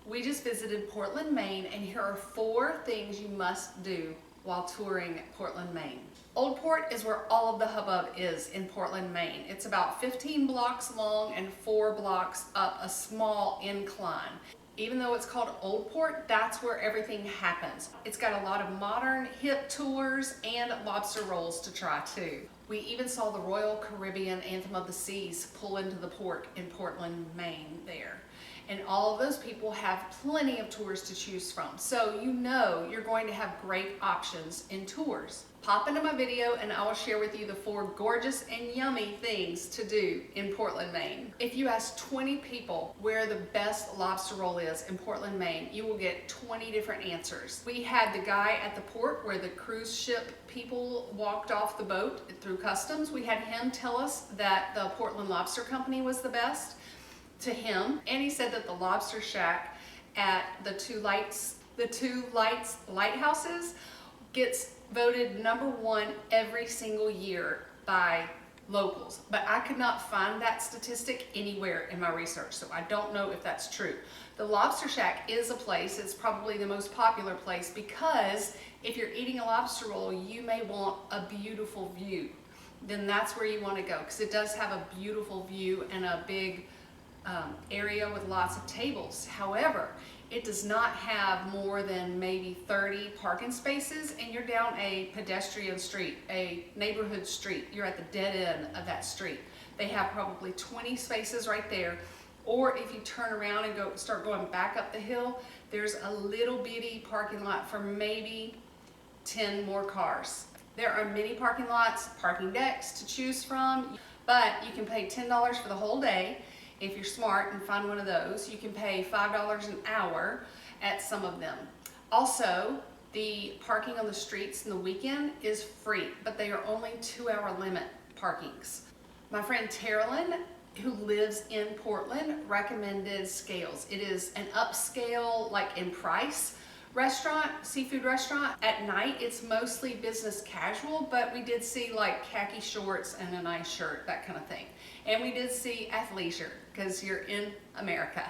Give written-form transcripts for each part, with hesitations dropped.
We just visited Portland, Maine, and here are 4 things you must do while touring Portland, Maine. Old Port is where all of the hubbub is in Portland, Maine. It's about 15 blocks long and 4 blocks up a small incline. Even though it's called Old Port, that's where everything happens. It's got a lot of modern, hip tours and lobster rolls to try too. We even saw the Royal Caribbean Anthem-of-seas pull into the port in Portland, Maine there. And all of those people have plenty of tours to choose from. So you know you're going to have great options in tours. Pop into my video and I will share with you the 4 gorgeous and yummy things to do in Portland, Maine. If you ask 20 people where the best lobster roll is in Portland, Maine, you will get 20 different answers. We had the guy at the port where the cruise ship people walked off the boat through customs. We had him tell us that the Portland Lobster Company was the best to him, and he said that the Lobster Shack at the Two Lights Lighthouses gets voted #1 every single year by locals. But I could not find that statistic anywhere in my research, so I don't know if that's true. The Lobster Shack is a place, it's probably the most popular place, because if you're eating a lobster roll, you may want a beautiful view. Then that's where you want to go, because it does have a beautiful view and a big area with lots of tables. However, it does not have more than maybe 30 parking spaces, and you're down a pedestrian street, a neighborhood street. You're at the dead end of that street. They have probably 20 spaces right there, or if you turn around and start going back up the hill, there's a little bitty parking lot for maybe 10 more cars. There are many parking lots, parking decks to choose from, but you can pay $10 for the whole day. If you're smart and find one of those, you can pay $5 an hour at some of them. Also, the parking on the streets in the weekend is free, but they are only 2-hour limit parkings. My friend Terrelyn, who lives in Portland, recommended Scales. It is an upscale, like in price, restaurant, seafood restaurant. At night, it's mostly business casual, but we did see like khaki shorts and a nice shirt, that kind of thing. And we did see athleisure, because you're in America.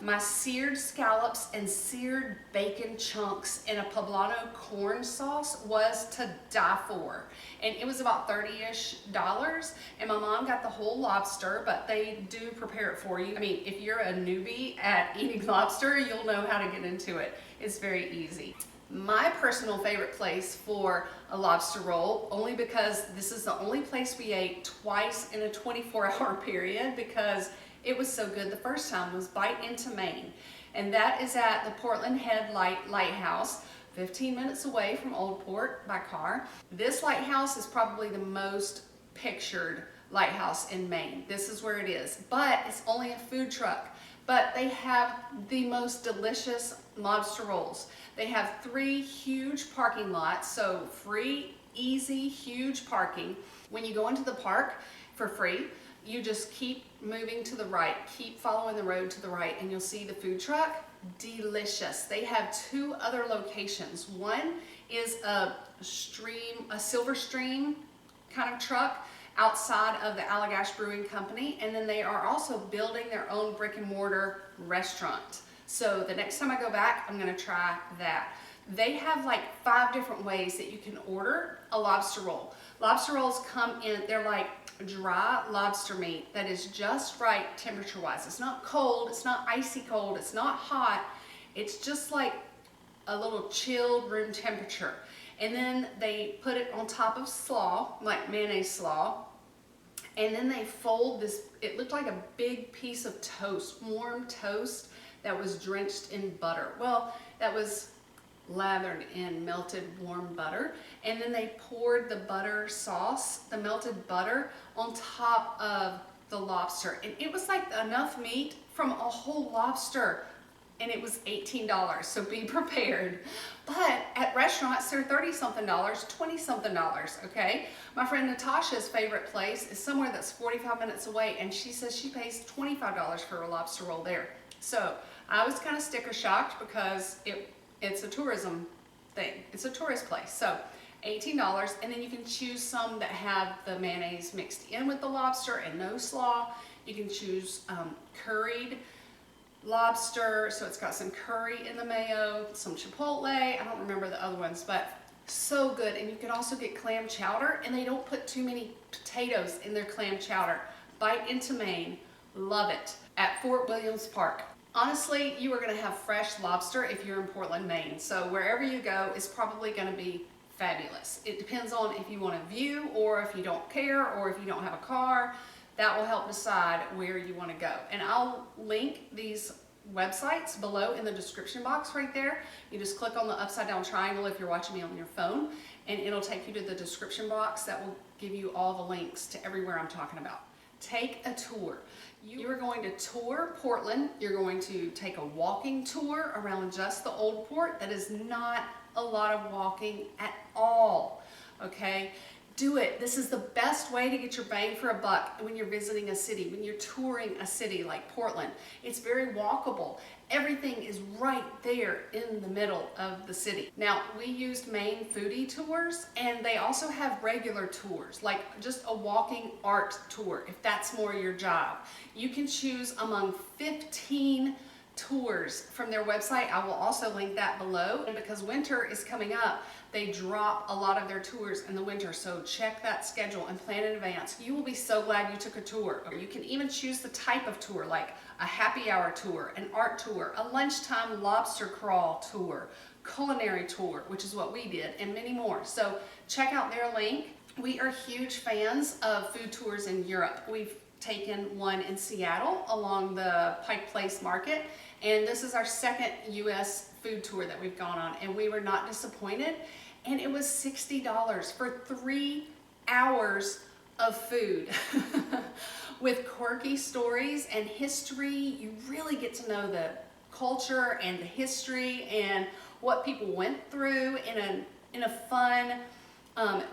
My seared scallops and seared bacon chunks in a poblano corn sauce was to die for. And it was about $30-ish, and my mom got the whole lobster, but they do prepare it for you. I mean, if you're a newbie at eating lobster, you'll know how to get into it. It's very easy. My personal favorite place for a lobster roll, only because this is the only place we ate twice in a 24-hour period because it was so good the first time, was Bite Into Maine. And that is at the Portland Head Light Lighthouse, 15 minutes away from Old Port by car. This lighthouse is probably the most pictured lighthouse in Maine. This is where it is, but it's only a food truck. But they have the most delicious lobster rolls. They have 3 huge parking lots, so free, easy, huge parking. When you go into the park for free, you just keep moving to the right, keep following the road to the right, and you'll see the food truck. Delicious. They have 2 other locations. One is a silver stream kind of truck outside of the Allagash Brewing Company, and then they are also building their own brick and mortar restaurant. So the next time I go back, I'm gonna try that. They have like 5 different ways that you can order a lobster roll. Lobster rolls come in, they're like dry lobster meat that is just right temperature-wise. It's not cold, it's not icy cold, it's not hot. It's just like a little chilled room temperature. And then they put it on top of slaw, like mayonnaise slaw. And then they fold this, it looked like a big piece of toast, warm toast that was drenched in butter. Well, that was lathered in melted warm butter. And then they poured the butter sauce, the melted butter, on top of the lobster. And it was like enough meat from a whole lobster. And it was $18, so be prepared. But at restaurants, they're $30-something, $20-something, okay? My friend Natasha's favorite place is somewhere that's 45 minutes away, and she says she pays $25 for a lobster roll there. So I was kind of sticker shocked because it's a tourism thing. It's a tourist place. So $18, and then you can choose some that have the mayonnaise mixed in with the lobster and no slaw. You can choose curried lobster, so it's got some curry in the mayo, some chipotle, I don't remember the other ones, but so good. And you can also get clam chowder, and they don't put too many potatoes in their clam chowder. Bite Into Maine, love it, at Fort Williams Park. Honestly, you are going to have fresh lobster if you're in Portland, Maine. So wherever you go is probably going to be fabulous. It depends on if you want to view or if you don't care or if you don't have a car. That will help decide where you want to go. And I'll link these websites below in the description box right there. You just click on the upside down triangle if you're watching me on your phone, and it'll take you to the description box that will give you all the links to everywhere I'm talking about. Take a tour. You are going to tour Portland. You're going to take a walking tour around just the old port. That is not a lot of walking at all, okay? Do it. This is the best way to get your bang for a buck when you're visiting a city, when you're touring a city like Portland. It's very walkable. Everything is right there in the middle of the city. Now, we used Maine foodie tours, and they also have regular tours, like just a walking art tour, if that's more your job. You can choose among 15 tours from their website. I will also link that below. And because winter is coming up, they drop a lot of their tours in the winter, so check that schedule and plan in advance. You will be so glad you took a tour. You can even choose the type of tour, like a happy hour tour, an art tour, a lunchtime lobster crawl tour, culinary tour, which is what we did, and many more. So check out their link. We are huge fans of food tours in Europe. We've taken one in Seattle along the Pike Place Market, and this is our second U.S. food tour that we've gone on, and we were not disappointed. And it was $60 for 3 hours of food with quirky stories and history. You really get to know the culture and the history and what people went through in a fun,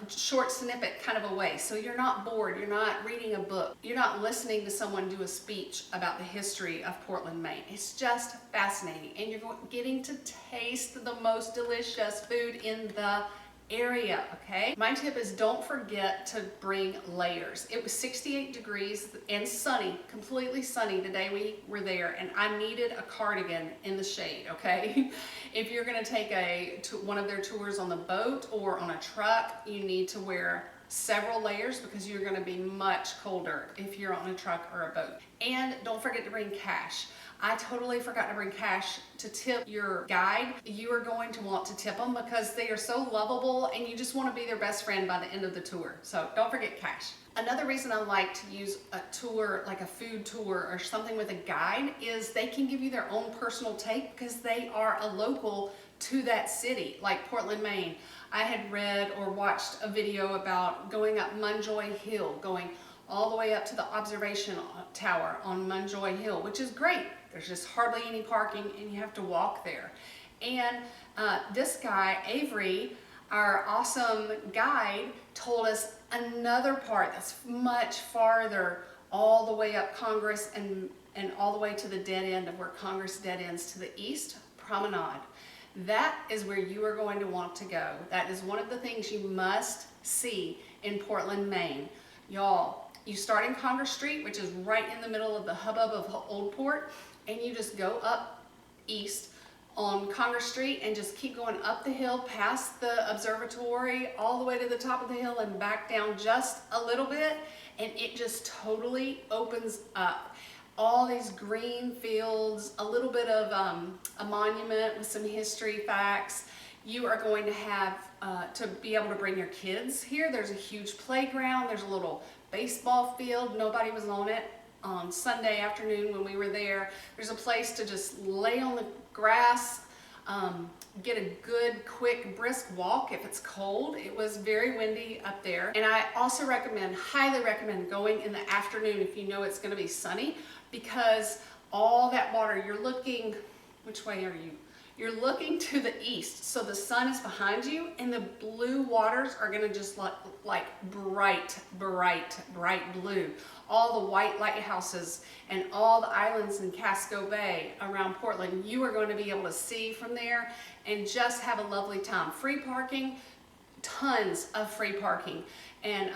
short snippet kind of a way. So you're not bored, you're not reading a book, you're not listening to someone do a speech about the history of Portland, Maine. It's just fascinating, and you're getting to taste the most delicious food in the area, okay? My tip is don't forget to bring layers. It was 68 degrees and sunny, completely sunny the day we were there, and I needed a cardigan in the shade, okay? If you're gonna take one of their tours on the boat or on a truck, you need to wear several layers because you're gonna be much colder if you're on a truck or a boat. And don't forget to bring cash. I totally forgot to bring cash to tip your guide. You are going to want to tip them because they are so lovable, and you just want to be their best friend by the end of the tour. So don't forget cash. Another reason I like to use a tour, like a food tour or something with a guide, is they can give you their own personal take because they are a local to that city, like Portland, Maine. I had read or watched a video about going up Munjoy Hill, going all the way up to the observation tower on Munjoy Hill, which is great. There's just hardly any parking, and you have to walk there. And this guy, Avery, our awesome guide, told us another part that's much farther, all the way up Congress and all the way to the dead end of where Congress dead ends to the East Promenade. That is where you are going to want to go. That is one of the things you must see in Portland, Maine. Y'all, you start in Congress Street, which is right in the middle of the hubbub of Old Port, and you just go up east on Congress Street and just keep going up the hill past the observatory all the way to the top of the hill and back down just a little bit, and it just totally opens up. All these green fields, a little bit of a monument with some history facts. You are going to have to be able to bring your kids here. There's a huge playground. There's a little baseball field. Nobody was on it on Sunday afternoon when we were there. There's a place to just lay on the grass, get a good, quick, brisk walk if it's cold. It was very windy up there. And I also recommend, highly recommend going in the afternoon if you know it's going to be sunny, because all that water, you're looking, which way are you? You're looking to the east, so the sun is behind you, and the blue waters are gonna just like bright, bright, bright blue. All the white lighthouses and all the islands in Casco Bay around Portland, you are going to be able to see from there and just have a lovely time. Free parking, tons of free parking, and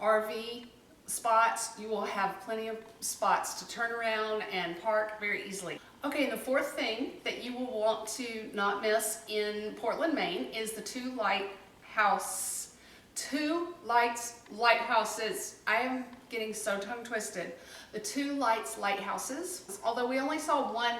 RV spots. You will have plenty of spots to turn around and park very easily. Okay, and the fourth thing that you will want to not miss in Portland, Maine is the Two Lights Lighthouses. I am getting so tongue twisted. The Two Lights Lighthouses, although we only saw one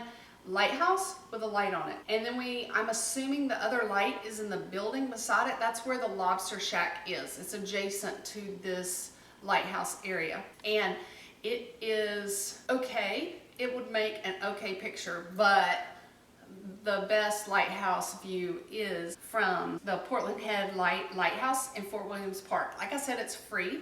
lighthouse with a light on it. And then I'm assuming the other light is in the building beside it. That's where the Lobster Shack is. It's adjacent to this lighthouse area. And it is okay. It would make an okay picture, but the best lighthouse view is from the Portland Head Light Lighthouse in Fort Williams Park. Like I said, it's free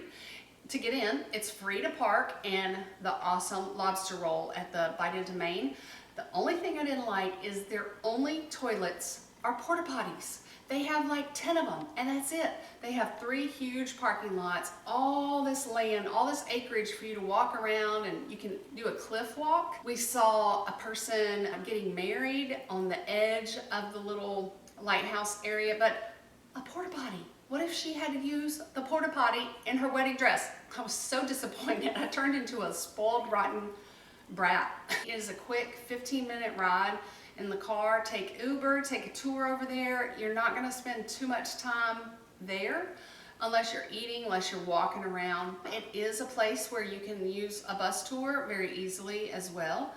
to get in. It's free to park, and the awesome Lobster Roll at the Bite Into Maine. The only thing I didn't like is their only toilets are porta potties. They have like 10 of them, and that's it. They have 3 huge parking lots, all this land, all this acreage for you to walk around, and you can do a cliff walk. We saw a person getting married on the edge of the little lighthouse area, but a porta potty. What if she had to use the porta potty in her wedding dress? I was so disappointed. I turned into a spoiled, rotten brat. It is a quick 15-minute ride in the car. Take Uber, take a tour over there. You're not gonna spend too much time there unless you're eating, unless you're walking around. It is a place where you can use a bus tour very easily as well.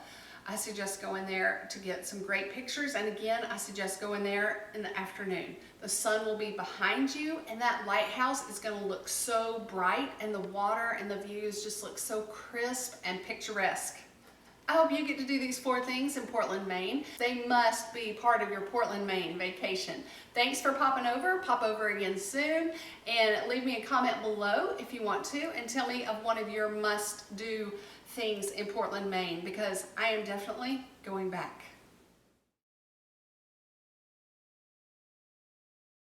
I suggest going there to get some great pictures, and again, I suggest going there in the afternoon. The sun will be behind you, and that lighthouse is gonna look so bright, and the water and the views just look so crisp and picturesque. I hope you get to do these 4 things in Portland, Maine. They must be part of your Portland, Maine vacation. Thanks for popping over. Pop over again soon, and leave me a comment below if you want to, and tell me of one of your must-do things in Portland, Maine, because I am definitely going back.